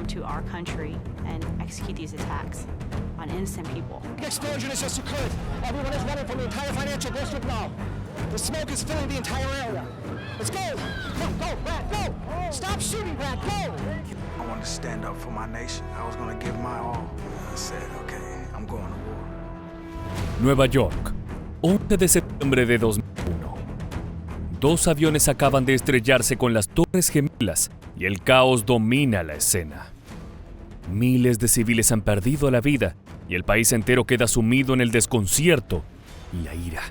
come to our country and execute these attacks on innocent people. The explosion has just occurred. Everyone is running from the entire financial district now. The smoke is filling the entire area. Let's go! Go, Brad, go! Stop shooting, Brad, go! I wanted to stand up for my nation. I was going to give my all. I said, okay, I'm going to war. Nueva York, 11 de septiembre de 2001. Dos aviones acaban de estrellarse con las Torres Gemelas y el caos domina la escena. Miles de civiles han perdido la vida y el país entero queda sumido en el desconcierto y la ira.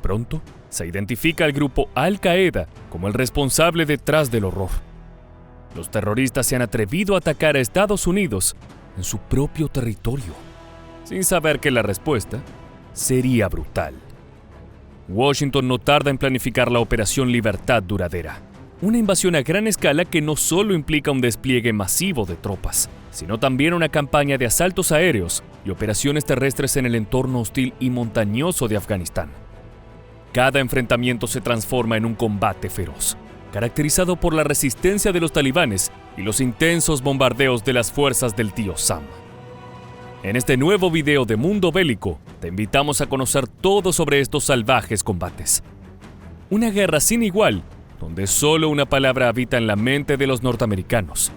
Pronto se identifica al grupo Al-Qaeda como el responsable detrás del horror. Los terroristas se han atrevido a atacar a Estados Unidos en su propio territorio, sin saber que la respuesta sería brutal. Washington no tarda en planificar la Operación Libertad Duradera, una invasión a gran escala que no solo implica un despliegue masivo de tropas, sino también una campaña de asaltos aéreos y operaciones terrestres en el entorno hostil y montañoso de Afganistán. Cada enfrentamiento se transforma en un combate feroz, caracterizado por la resistencia de los talibanes y los intensos bombardeos de las fuerzas del tío Sam. En este nuevo video de Mundo Bélico, te invitamos a conocer todo sobre estos salvajes combates. Una guerra sin igual, donde solo una palabra habita en la mente de los norteamericanos: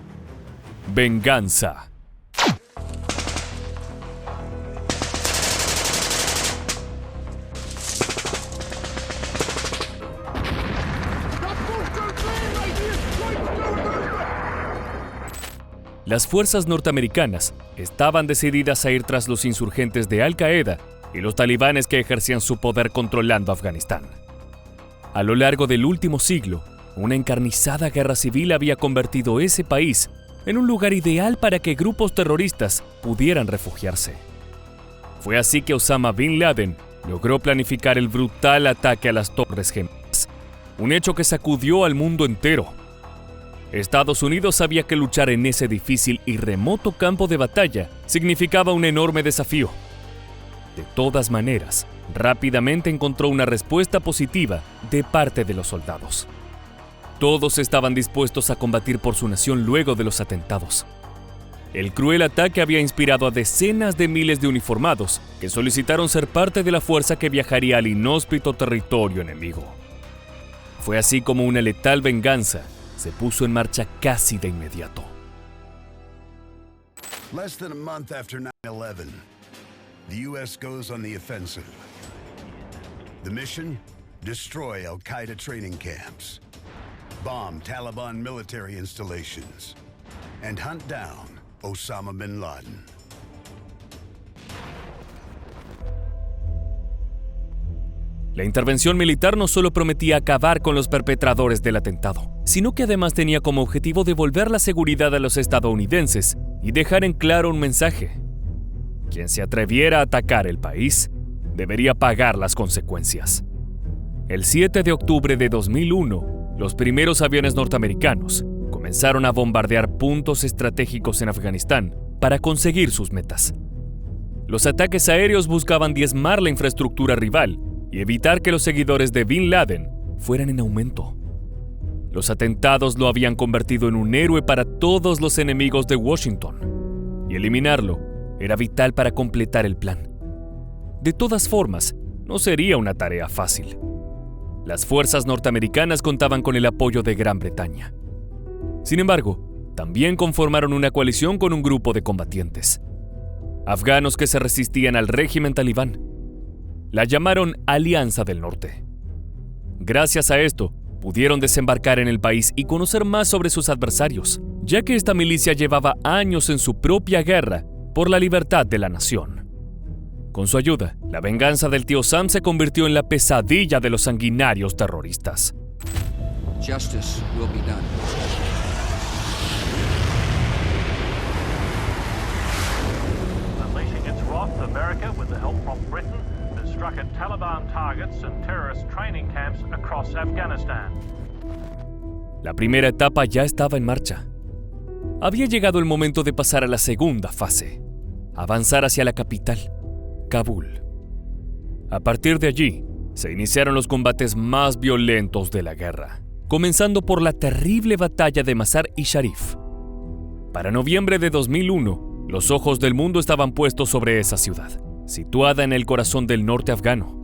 venganza. Las fuerzas norteamericanas estaban decididas a ir tras los insurgentes de Al-Qaeda y los talibanes que ejercían su poder controlando Afganistán. A lo largo del último siglo, una encarnizada guerra civil había convertido ese país en un lugar ideal para que grupos terroristas pudieran refugiarse. Fue así que Osama Bin Laden logró planificar el brutal ataque a las Torres Gemelas, un hecho que sacudió al mundo entero. Estados Unidos sabía que luchar en ese difícil y remoto campo de batalla significaba un enorme desafío. De todas maneras, rápidamente encontró una respuesta positiva de parte de los soldados. Todos estaban dispuestos a combatir por su nación luego de los atentados. El cruel ataque había inspirado a decenas de miles de uniformados que solicitaron ser parte de la fuerza que viajaría al inhóspito territorio enemigo. Fue así como una letal venganza se puso en marcha casi de inmediato. Less than a month after 9/11, the U.S. goes on the offensive. The mission? Destroy Al-Qaeda training camps, bomb Taliban military installations, and hunt down Osama bin Laden. La intervención militar no solo prometía acabar con los perpetradores del atentado, sino que además tenía como objetivo devolver la seguridad a los estadounidenses y dejar en claro un mensaje: quien se atreviera a atacar el país debería pagar las consecuencias. El 7 de octubre de 2001, los primeros aviones norteamericanos comenzaron a bombardear puntos estratégicos en Afganistán para conseguir sus metas. Los ataques aéreos buscaban diezmar la infraestructura rival y evitar que los seguidores de Bin Laden fueran en aumento. Los atentados lo habían convertido en un héroe para todos los enemigos de Washington, y eliminarlo era vital para completar el plan. De todas formas, no sería una tarea fácil. Las fuerzas norteamericanas contaban con el apoyo de Gran Bretaña. Sin embargo, también conformaron una coalición con un grupo de combatientes, afganos que se resistían al régimen talibán. La llamaron Alianza del Norte. Gracias a esto, pudieron desembarcar en el país y conocer más sobre sus adversarios, ya que esta milicia llevaba años en su propia guerra por la libertad de la nación. Con su ayuda, la venganza del tío Sam se convirtió en la pesadilla de los sanguinarios terroristas. Justice will be done. Unleashing its wrath, America, with the help from Britain, has struck at Taliban targets and terrorist training camps across Afghanistan. La primera etapa ya estaba en marcha. Había llegado el momento de pasar a la segunda fase, avanzar hacia la capital, Kabul. A partir de allí, se iniciaron los combates más violentos de la guerra, comenzando por la terrible batalla de Mazar-i Sharif. Para noviembre de 2001, los ojos del mundo estaban puestos sobre esa ciudad, situada en el corazón del norte afgano.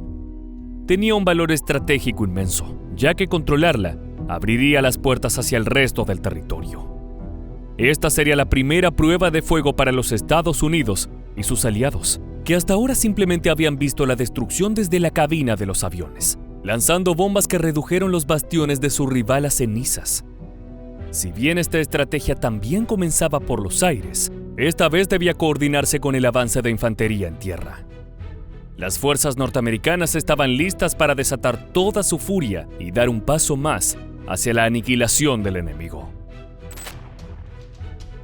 Tenía un valor estratégico inmenso, ya que controlarla abriría las puertas hacia el resto del territorio. Esta sería la primera prueba de fuego para los Estados Unidos y sus aliados, que hasta ahora simplemente habían visto la destrucción desde la cabina de los aviones, lanzando bombas que redujeron los bastiones de su rival a cenizas. Si bien esta estrategia también comenzaba por los aires, esta vez debía coordinarse con el avance de infantería en tierra. Las fuerzas norteamericanas estaban listas para desatar toda su furia y dar un paso más hacia la aniquilación del enemigo.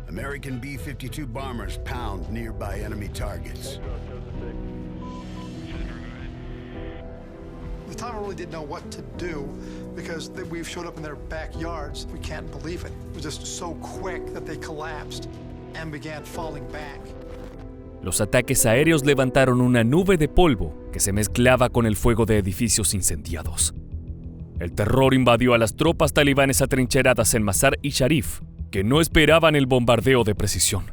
American B-52 bombers pound nearby enemy targets. The Taliban really didn't know what to do because we showed up in their backyards. We can't believe it. It was just so quick that they collapsed and began falling back. Los ataques aéreos levantaron una nube de polvo que se mezclaba con el fuego de edificios incendiados. El terror invadió a las tropas talibanes atrincheradas en Mazar-i-Sharif, que no esperaban el bombardeo de precisión.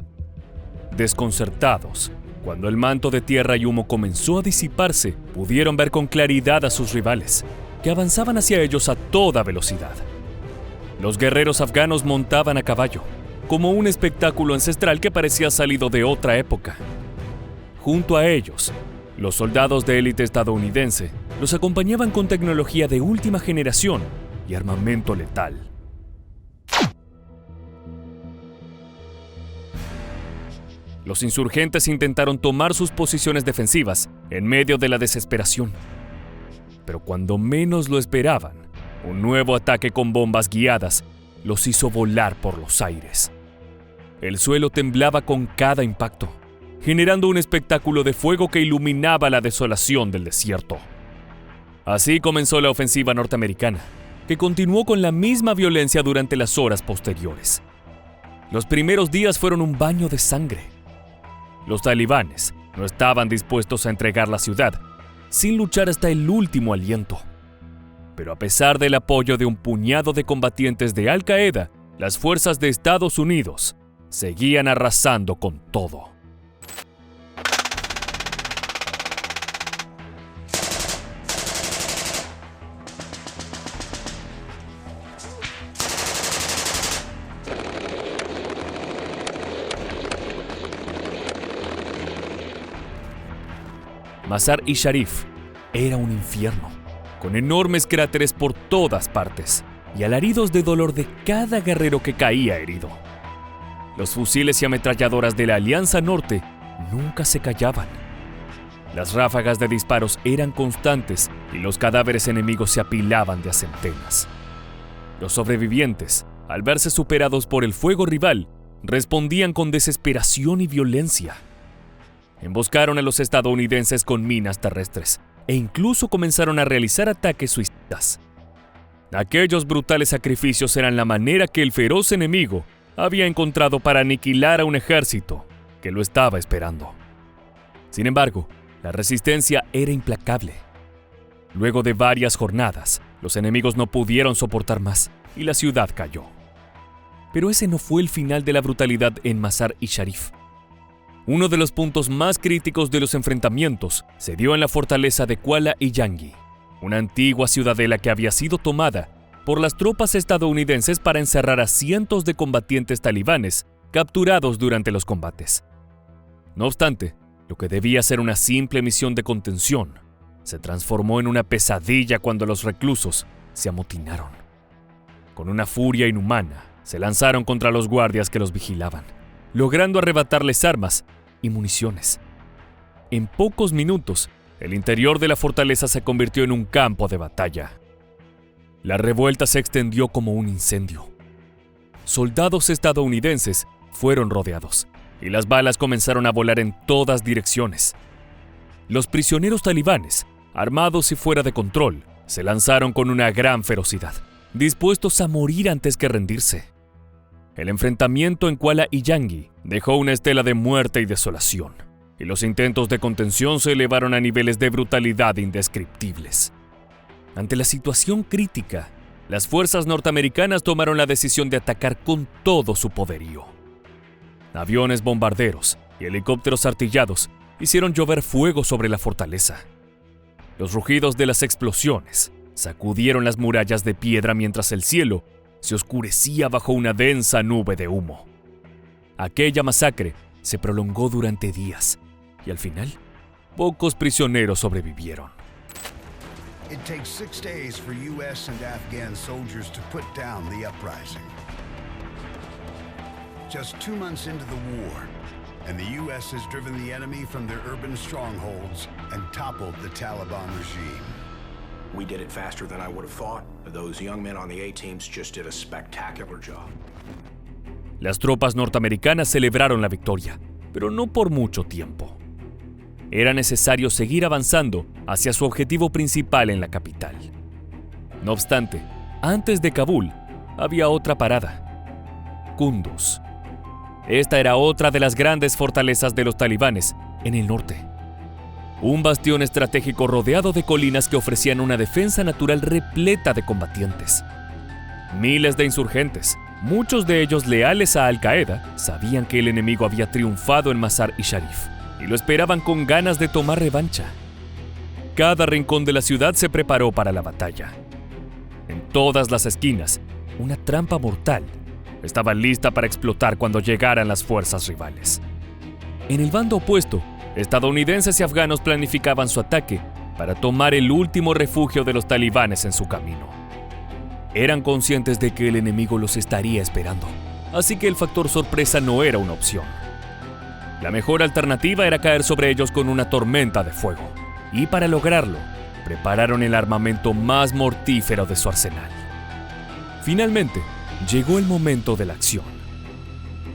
Desconcertados, cuando el manto de tierra y humo comenzó a disiparse, pudieron ver con claridad a sus rivales, que avanzaban hacia ellos a toda velocidad. Los guerreros afganos montaban a caballo, como un espectáculo ancestral que parecía salido de otra época. Junto a ellos, los soldados de élite estadounidense los acompañaban con tecnología de última generación y armamento letal. Los insurgentes intentaron tomar sus posiciones defensivas en medio de la desesperación. Pero cuando menos lo esperaban, un nuevo ataque con bombas guiadas los hizo volar por los aires. El suelo temblaba con cada impacto, generando un espectáculo de fuego que iluminaba la desolación del desierto. Así comenzó la ofensiva norteamericana, que continuó con la misma violencia durante las horas posteriores. Los primeros días fueron un baño de sangre. Los talibanes no estaban dispuestos a entregar la ciudad, sin luchar hasta el último aliento. Pero a pesar del apoyo de un puñado de combatientes de Al Qaeda, las fuerzas de Estados Unidos seguían arrasando con todo. Mazar-i-Sharif era un infierno, con enormes cráteres por todas partes y alaridos de dolor de cada guerrero que caía herido. Los fusiles y ametralladoras de la Alianza Norte nunca se callaban. Las ráfagas de disparos eran constantes y los cadáveres enemigos se apilaban de a centenas. Los sobrevivientes, al verse superados por el fuego rival, respondían con desesperación y violencia. Emboscaron a los estadounidenses con minas terrestres e incluso comenzaron a realizar ataques suicidas. Aquellos brutales sacrificios eran la manera que el feroz enemigo había encontrado para aniquilar a un ejército que lo estaba esperando. Sin embargo, la resistencia era implacable. Luego de varias jornadas, los enemigos no pudieron soportar más y la ciudad cayó. Pero ese no fue el final de la brutalidad en Mazar-i-Sharif. Uno de los puntos más críticos de los enfrentamientos se dio en la fortaleza de Qala-i-Janghi, una antigua ciudadela que había sido tomada por las tropas estadounidenses para encerrar a cientos de combatientes talibanes capturados durante los combates. No obstante, lo que debía ser una simple misión de contención se transformó en una pesadilla cuando los reclusos se amotinaron. Con una furia inhumana, se lanzaron contra los guardias que los vigilaban, logrando arrebatarles armas y municiones. En pocos minutos, el interior de la fortaleza se convirtió en un campo de batalla. La revuelta se extendió como un incendio. Soldados estadounidenses fueron rodeados y las balas comenzaron a volar en todas direcciones. Los prisioneros talibanes, armados y fuera de control, se lanzaron con una gran ferocidad, dispuestos a morir antes que rendirse. El enfrentamiento en Qala-i-Janghi dejó una estela de muerte y desolación, y los intentos de contención se elevaron a niveles de brutalidad indescriptibles. Ante la situación crítica, las fuerzas norteamericanas tomaron la decisión de atacar con todo su poderío. Aviones bombarderos y helicópteros artillados hicieron llover fuego sobre la fortaleza. Los rugidos de las explosiones sacudieron las murallas de piedra mientras el cielo se oscurecía bajo una densa nube de humo. Aquella masacre se prolongó durante días y al final, pocos prisioneros sobrevivieron. It takes 6 days for U.S. and Afghan soldiers to put down the uprising. Just 2 months into the war, and the U.S. has driven the enemy from their urban strongholds and toppled the Taliban regime. We did it faster than I would have thought. Those young men on the A-teams just did a spectacular job. Las tropas norteamericanas celebraron la victoria, pero no por mucho tiempo. Era necesario seguir avanzando hacia su objetivo principal en la capital. No obstante, antes de Kabul, había otra parada: Kunduz. Esta era otra de las grandes fortalezas de los talibanes en el norte. Un bastión estratégico rodeado de colinas que ofrecían una defensa natural repleta de combatientes. Miles de insurgentes, muchos de ellos leales a Al-Qaeda, sabían que el enemigo había triunfado en Mazar-i Sharif y lo esperaban con ganas de tomar revancha. Cada rincón de la ciudad se preparó para la batalla. En todas las esquinas, una trampa mortal estaba lista para explotar cuando llegaran las fuerzas rivales. En el bando opuesto, estadounidenses y afganos planificaban su ataque para tomar el último refugio de los talibanes en su camino. Eran conscientes de que el enemigo los estaría esperando, así que el factor sorpresa no era una opción. La mejor alternativa era caer sobre ellos con una tormenta de fuego, y para lograrlo, prepararon el armamento más mortífero de su arsenal. Finalmente, llegó el momento de la acción.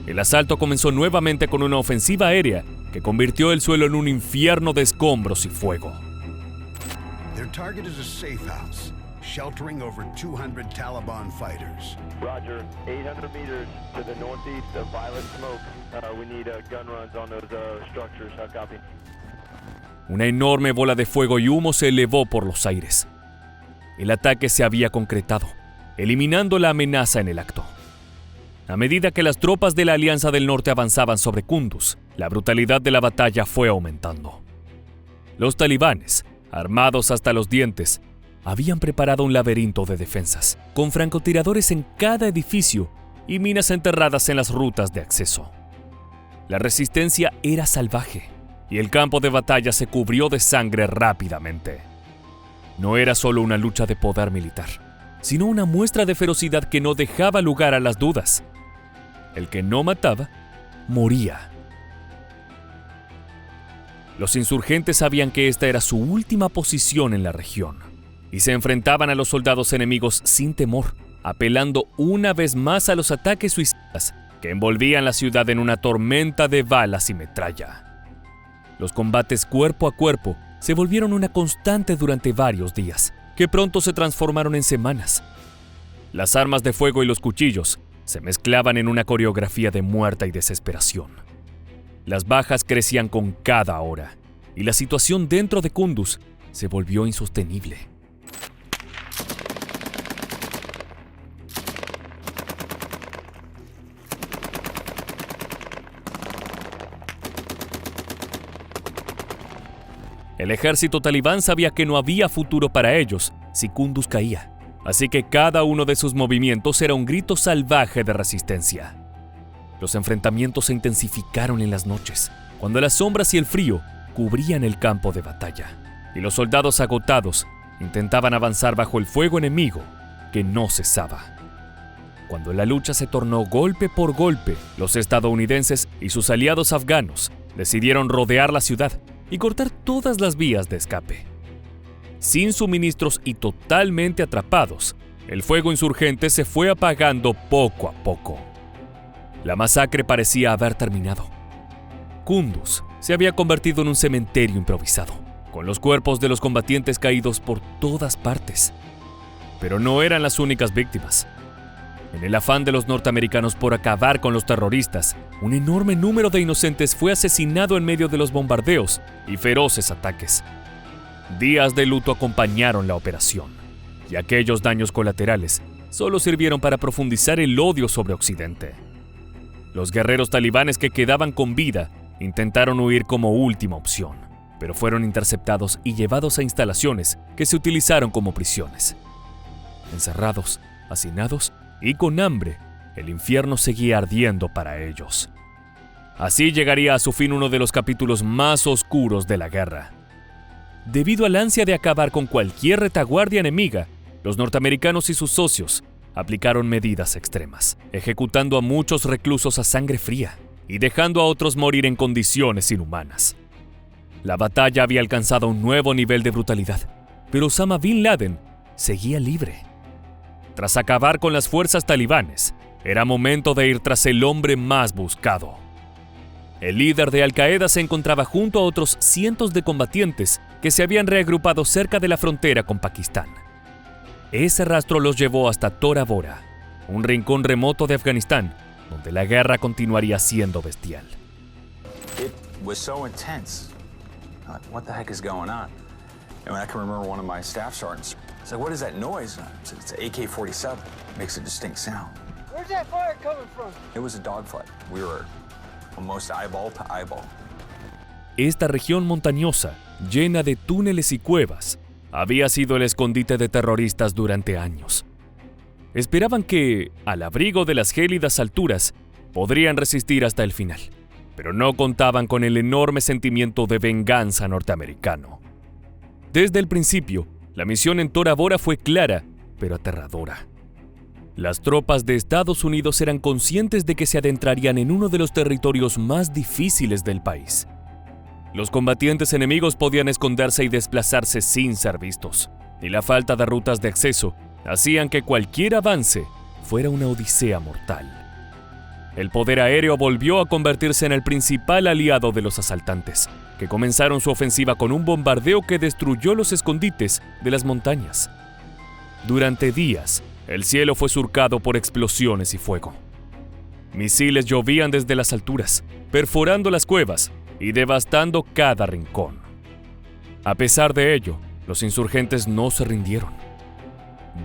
El asalto comenzó nuevamente con una ofensiva aérea que convirtió el suelo en un infierno de escombros y fuego. Their target is a safe house, sheltering over 200 Taliban fighters. Roger, 800 meters to the northeast of Violet Smoke. We need gun runs on those structures. Copy. Una enorme bola de fuego y humo se elevó por los aires. El ataque se había concretado, eliminando la amenaza en el acto. A medida que las tropas de la Alianza del Norte avanzaban sobre Kunduz, la brutalidad de la batalla fue aumentando. Los talibanes, armados hasta los dientes, habían preparado un laberinto de defensas, con francotiradores en cada edificio y minas enterradas en las rutas de acceso. La resistencia era salvaje, y el campo de batalla se cubrió de sangre rápidamente. No era solo una lucha de poder militar, sino una muestra de ferocidad que no dejaba lugar a las dudas. El que no mataba, moría. Los insurgentes sabían que esta era su última posición en la región, y se enfrentaban a los soldados enemigos sin temor, apelando una vez más a los ataques suicidas que envolvían la ciudad en una tormenta de balas y metralla. Los combates cuerpo a cuerpo se volvieron una constante durante varios días, que pronto se transformaron en semanas. Las armas de fuego y los cuchillos se mezclaban en una coreografía de muerte y desesperación. Las bajas crecían con cada hora, y la situación dentro de Kunduz se volvió insostenible. El ejército talibán sabía que no había futuro para ellos si Kunduz caía, así que cada uno de sus movimientos era un grito salvaje de resistencia. Los enfrentamientos se intensificaron en las noches, cuando las sombras y el frío cubrían el campo de batalla, y los soldados agotados intentaban avanzar bajo el fuego enemigo que no cesaba. Cuando la lucha se tornó golpe por golpe, los estadounidenses y sus aliados afganos decidieron rodear la ciudad y cortar todas las vías de escape. Sin suministros y totalmente atrapados, el fuego insurgente se fue apagando poco a poco. La masacre parecía haber terminado. Kunduz se había convertido en un cementerio improvisado, con los cuerpos de los combatientes caídos por todas partes. Pero no eran las únicas víctimas. En el afán de los norteamericanos por acabar con los terroristas, un enorme número de inocentes fue asesinado en medio de los bombardeos y feroces ataques. Días de luto acompañaron la operación, y aquellos daños colaterales solo sirvieron para profundizar el odio sobre Occidente. Los guerreros talibanes que quedaban con vida intentaron huir como última opción, pero fueron interceptados y llevados a instalaciones que se utilizaron como prisiones. Encerrados, hacinados y con hambre, el infierno seguía ardiendo para ellos. Así llegaría a su fin uno de los capítulos más oscuros de la guerra. Debido al ansia de acabar con cualquier retaguardia enemiga, los norteamericanos y sus socios aplicaron medidas extremas, ejecutando a muchos reclusos a sangre fría y dejando a otros morir en condiciones inhumanas. La batalla había alcanzado un nuevo nivel de brutalidad, pero Osama Bin Laden seguía libre. Tras acabar con las fuerzas talibanes, era momento de ir tras el hombre más buscado. El líder de Al-Qaeda se encontraba junto a otros cientos de combatientes que se habían reagrupado cerca de la frontera con Pakistán. Ese rastro los llevó hasta Tora Bora, un rincón remoto de Afganistán, donde la guerra continuaría siendo bestial. It was so intense. What the heck is going on? And I can remember one of my staff sergeants said, "What is that noise?" I said, "It's an AK-47. It makes a distinct sound." Where's that fire coming from? It was a dogfight. We were almost eyeball to eyeball. Esta región montañosa, llena de túneles y cuevas, había sido el escondite de terroristas durante años. Esperaban que, al abrigo de las gélidas alturas, podrían resistir hasta el final, pero no contaban con el enorme sentimiento de venganza norteamericano. Desde el principio, la misión en Tora Bora fue clara, pero aterradora. Las tropas de Estados Unidos eran conscientes de que se adentrarían en uno de los territorios más difíciles del país. Los combatientes enemigos podían esconderse y desplazarse sin ser vistos, y la falta de rutas de acceso hacían que cualquier avance fuera una odisea mortal. El poder aéreo volvió a convertirse en el principal aliado de los asaltantes, que comenzaron su ofensiva con un bombardeo que destruyó los escondites de las montañas. Durante días, el cielo fue surcado por explosiones y fuego. Misiles llovían desde las alturas, perforando las cuevas y devastando cada rincón. A pesar de ello, los insurgentes no se rindieron.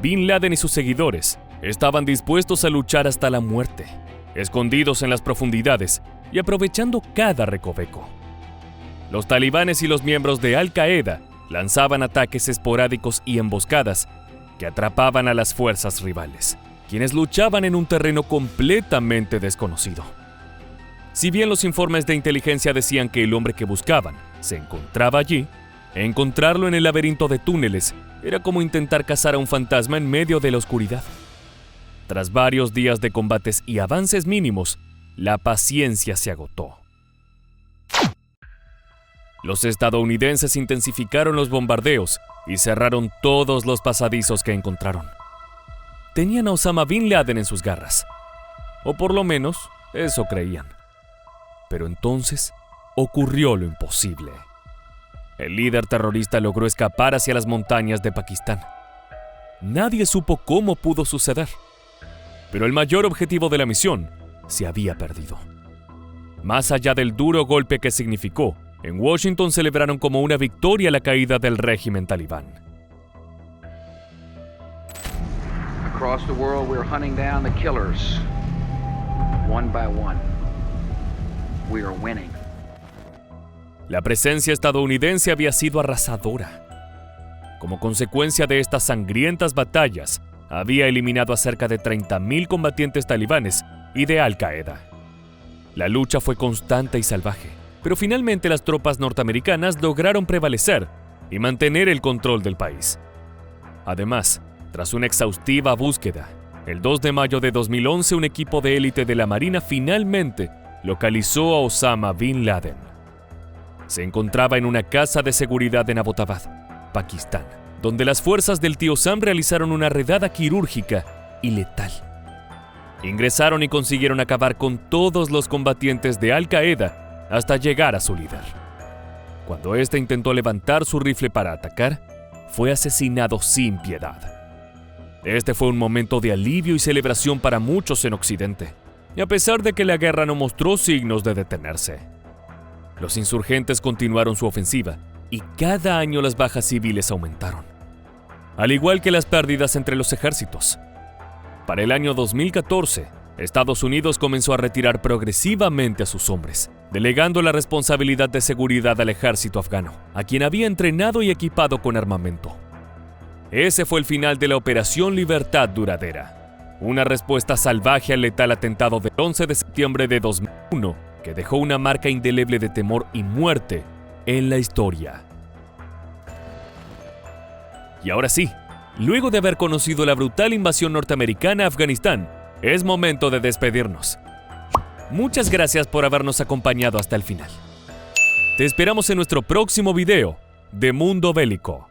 Bin Laden y sus seguidores estaban dispuestos a luchar hasta la muerte, escondidos en las profundidades y aprovechando cada recoveco. Los talibanes y los miembros de Al-Qaeda lanzaban ataques esporádicos y emboscadas que atrapaban a las fuerzas rivales, quienes luchaban en un terreno completamente desconocido. Si bien los informes de inteligencia decían que el hombre que buscaban se encontraba allí, encontrarlo en el laberinto de túneles era como intentar cazar a un fantasma en medio de la oscuridad. Tras varios días de combates y avances mínimos, la paciencia se agotó. Los estadounidenses intensificaron los bombardeos y cerraron todos los pasadizos que encontraron. Tenían a Osama Bin Laden en sus garras, o por lo menos eso creían. Pero entonces ocurrió lo imposible. El líder terrorista logró escapar hacia las montañas de Pakistán. Nadie supo cómo pudo suceder, pero el mayor objetivo de la misión se había perdido. Más allá del duro golpe que significó, en Washington celebraron como una victoria la caída del régimen talibán. Across the world, we're hunting down the killers, one by one. We are winning. La presencia estadounidense había sido arrasadora. Como consecuencia de estas sangrientas batallas, había eliminado a cerca de 30,000 combatientes talibanes y de Al-Qaeda. La lucha fue constante y salvaje, pero finalmente las tropas norteamericanas lograron prevalecer y mantener el control del país. Además, tras una exhaustiva búsqueda, el 2 de mayo de 2011 un equipo de élite de la Marina finalmente localizó a Osama Bin Laden. Se encontraba en una casa de seguridad en Abbottabad, Pakistán, donde las fuerzas del tío Sam realizaron una redada quirúrgica y letal. Ingresaron y consiguieron acabar con todos los combatientes de Al-Qaeda hasta llegar a su líder. Cuando éste intentó levantar su rifle para atacar, fue asesinado sin piedad. Este fue un momento de alivio y celebración para muchos en Occidente, y a pesar de que la guerra no mostró signos de detenerse. Los insurgentes continuaron su ofensiva y cada año las bajas civiles aumentaron, al igual que las pérdidas entre los ejércitos. Para el año 2014, Estados Unidos comenzó a retirar progresivamente a sus hombres, delegando la responsabilidad de seguridad al ejército afgano, a quien había entrenado y equipado con armamento. Ese fue el final de la Operación Libertad Duradera, una respuesta salvaje al letal atentado del 11 de septiembre de 2001 que dejó una marca indeleble de temor y muerte en la historia. Y ahora sí, luego de haber conocido la brutal invasión norteamericana a Afganistán, es momento de despedirnos. Muchas gracias por habernos acompañado hasta el final. Te esperamos en nuestro próximo video de Mundo Bélico.